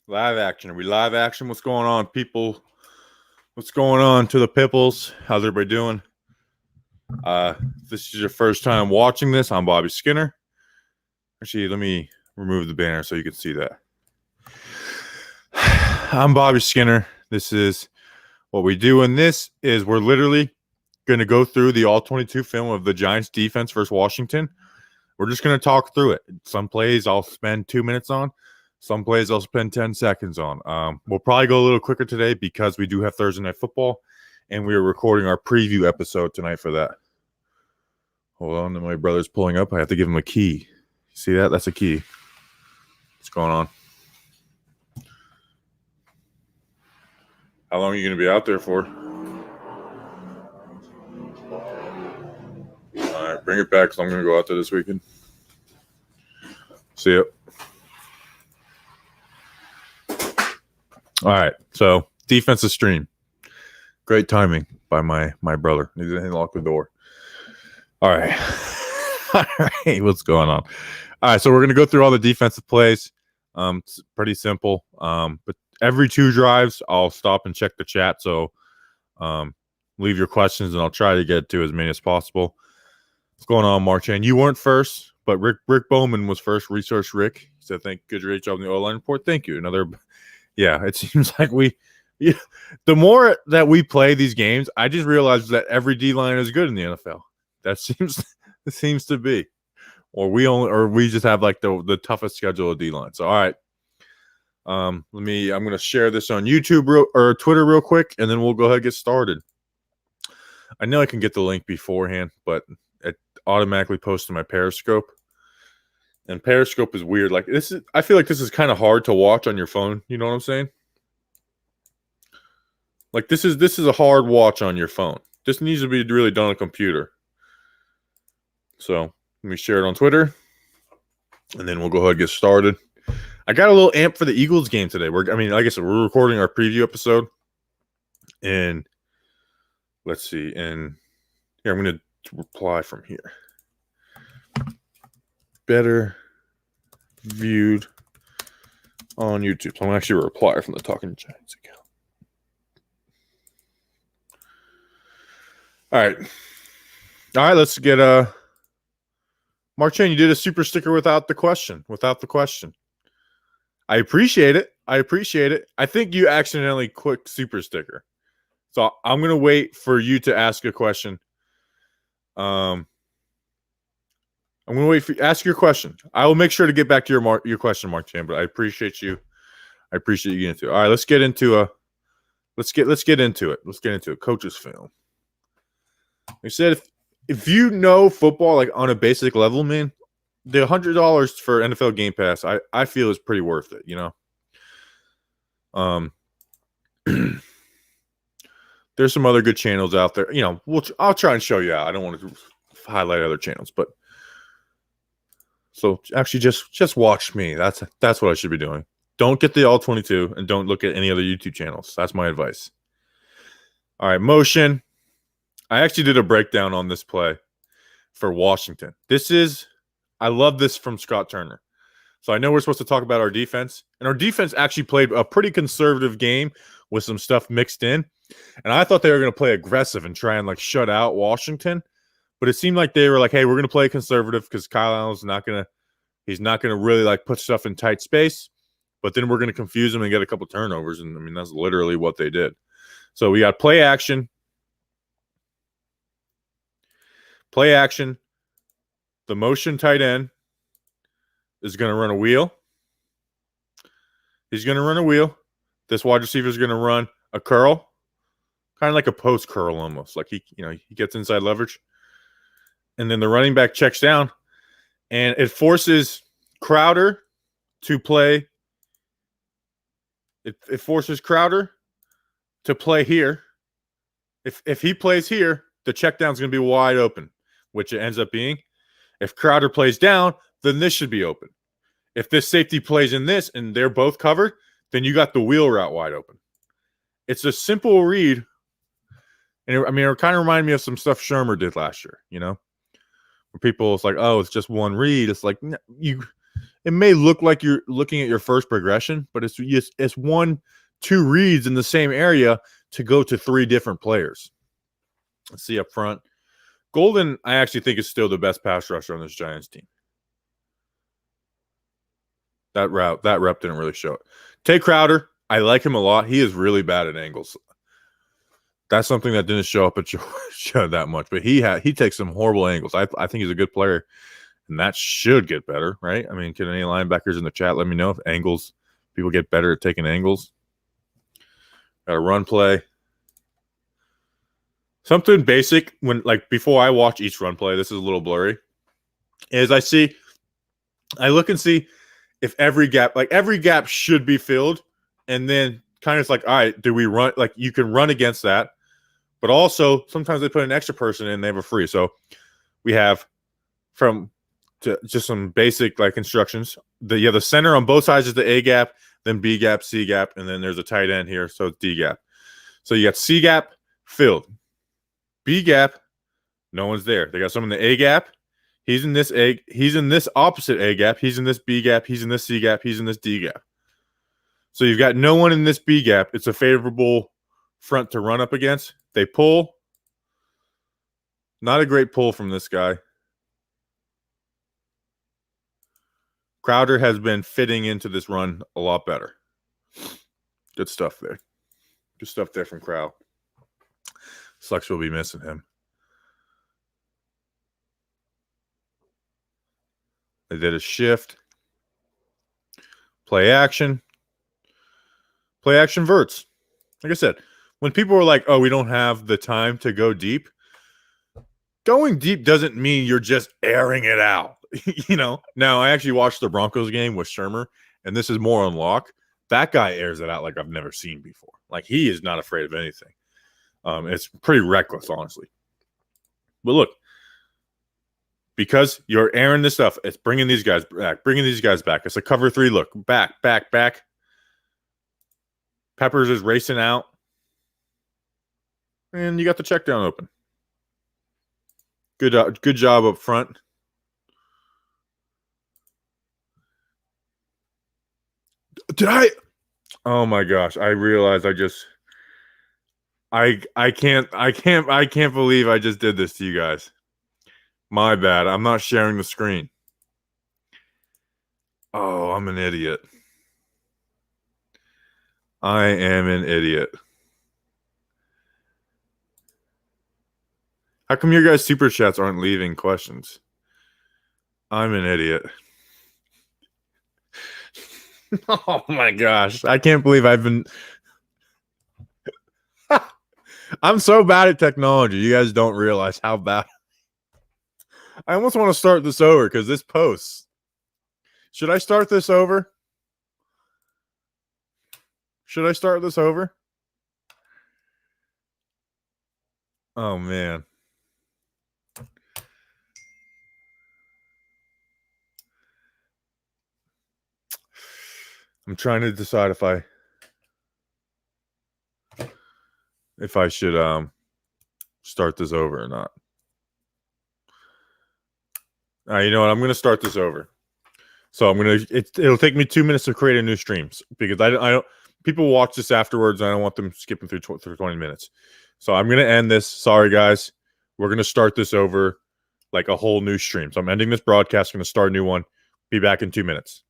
Live action. Are we live action? What's going on, people? What's going on to the pipples? How's everybody doing? If this is your first time watching this, I'm Bobby Skinner. Actually, let me remove the banner so you can see that. I'm Bobby Skinner. This is what we do, and this is we're literally going to go through the All-22 film of the Giants defense versus Washington. We're just going to talk through it. Some plays I'll spend 2 minutes on. Some plays I'll spend 10 seconds on. We'll probably go a little quicker today because we do have Thursday Night Football, and we are recording our preview episode tonight for that. Hold on, my brother's pulling up. I have to give him a key. See that? That's a key. What's going on? How long are you going to be out there for? All right, bring it back because I'm going to go out there this weekend. See ya. All right, so defensive stream. Great timing by my brother. He didn't lock the door. All right. All right, what's going on? All right, so we're going to go through all the defensive plays. It's pretty simple. But every 2 drives, I'll stop and check the chat. So leave your questions, and I'll try to get to as many as possible. What's going on, Marchand? You weren't first, but Rick Bowman was first. Research Rick. He said, great job on the O-line report. Thank you. Yeah, it seems like the more that we play these games, I just realized that every D-line is good in the NFL. That seems to be. Or we just have like the toughest schedule of D-line. So all right. I'm going to share this on YouTube or Twitter real quick, and then we'll go ahead and get started. I know I can get the link beforehand, but it automatically posts to my Periscope. And Periscope is weird. Like I feel like this is kind of hard to watch on your phone. You know what I'm saying? Like this is a hard watch on your phone. This needs to be really done on a computer. So let me share it on Twitter, and then we'll go ahead and get started. I got a little amped for the Eagles game today. Like I said, we're recording our preview episode, and let's see. And here I'm going to reply from here. Better viewed on YouTube. So I'm actually a reply from the Talking Giants account. All right. Let's get Marchand, you did a super sticker without the question. I appreciate it. I think you accidentally clicked super sticker. So I'm going to wait for you to ask a question. I'm going to wait for you. Ask your question. I will make sure to get back to your question, Marchand, but I appreciate you. I appreciate you getting into it. All right, let's get into it. Let's get into it. Coach's film. They said if you know football like on a basic level, man, the $100 for NFL Game Pass, I feel is pretty worth it, you know. There's some other good channels out there. You know, I'll try and show you out. I don't want to highlight other channels, but so actually just watch me. That's what I should be doing. Don't get the All-22 and don't look at any other YouTube channels. That's my advice. All right, motion. I actually did a breakdown on this play for Washington. I love this from Scott Turner. So I know we're supposed to talk about our defense, and our defense actually played a pretty conservative game with some stuff mixed in. And I thought they were going to play aggressive and try and like shut out Washington. But it seemed like they were like, hey, we're going to play conservative because Kyle Allen's not going to really like put stuff in tight space. But then we're going to confuse them and get a couple turnovers. And I mean, that's literally what they did. So we got play action. The motion tight end is going to run a wheel. He's going to run a wheel. This wide receiver is going to run a curl, kind of like a post curl almost. Like he gets inside leverage. And then the running back checks down, and it forces Crowder to play. It forces Crowder to play here. If he plays here, the check down is going to be wide open, which it ends up being. If Crowder plays down, then this should be open. If this safety plays in this and they're both covered, then you got the wheel route wide open. It's a simple read. And it kind of reminded me of some stuff Shermer did last year, you know? Where people, it's like, oh, it's just one read. It's like, it may look like you're looking at your first progression, but it's 1-2 reads in the same area to go to 3 different players. Let's see up front. Golden, I actually think, is still the best pass rusher on this Giants team. That rep didn't really show it. Tay Crowder, I like him a lot. He is really bad at angles. That's something that didn't show up at Georgia that much, but he takes some horrible angles. I think he's a good player, and that should get better, right? I mean, can any linebackers in the chat let me know if people get better at taking angles? Got a run play. Something basic before I watch each run play, this is a little blurry, is I look and see if every gap should be filled, and then kind of all right, do we run? You can run against that, but also sometimes they put an extra person in, they have a free. So we have just some basic instructions. The center on both sides is the A gap, then B gap, C gap, and then there's a tight end here, so it's D gap. So you got C gap filled. B gap, no one's there. They got someone in the A gap. He's in this opposite A gap. He's in this B gap. He's in this C gap. He's in this D gap. So you've got no one in this B gap. It's a favorable front to run up against. They pull. Not a great pull from this guy. Crowder has been fitting into this run a lot better. Good stuff there. Good stuff there from Crowd. Sucks we'll be missing him. They did a shift. Play action. Play action verts. Like I said, when people were like, oh, we don't have the time to go deep, going deep doesn't mean you're just airing it out. Now I actually watched the Broncos game with Shermer, and this is more on lock. That guy airs it out like I've never seen before. He is not afraid of anything. It's pretty reckless, honestly. But look, because you're airing this stuff, it's bringing these guys back. It's a cover 3 look. Back. Peppers is racing out. And you got the check down open. Good job up front. Oh my gosh, I realized I can't believe I just did this to you guys. My bad. I'm not sharing the screen. Oh, I'm an idiot. I am an idiot. How come your guys' super chats aren't leaving questions? I'm an idiot. Oh my gosh. I can't believe I've been... I'm so bad at technology. You guys don't realize how bad... I almost want to start this over because this posts. Should I start this over? Should I start this over? Oh, man. I'm trying to decide if I should start this over or not. All right, you know what? I'm going to start this over. So it'll take me 2 minutes to create a new stream because I don't people watch this afterwards. And I don't want them skipping through 20 minutes. So I'm going to end this. Sorry, guys. We're going to start this over like a whole new stream. So I'm ending this broadcast. I'm going to start a new one. Be back in 2 minutes.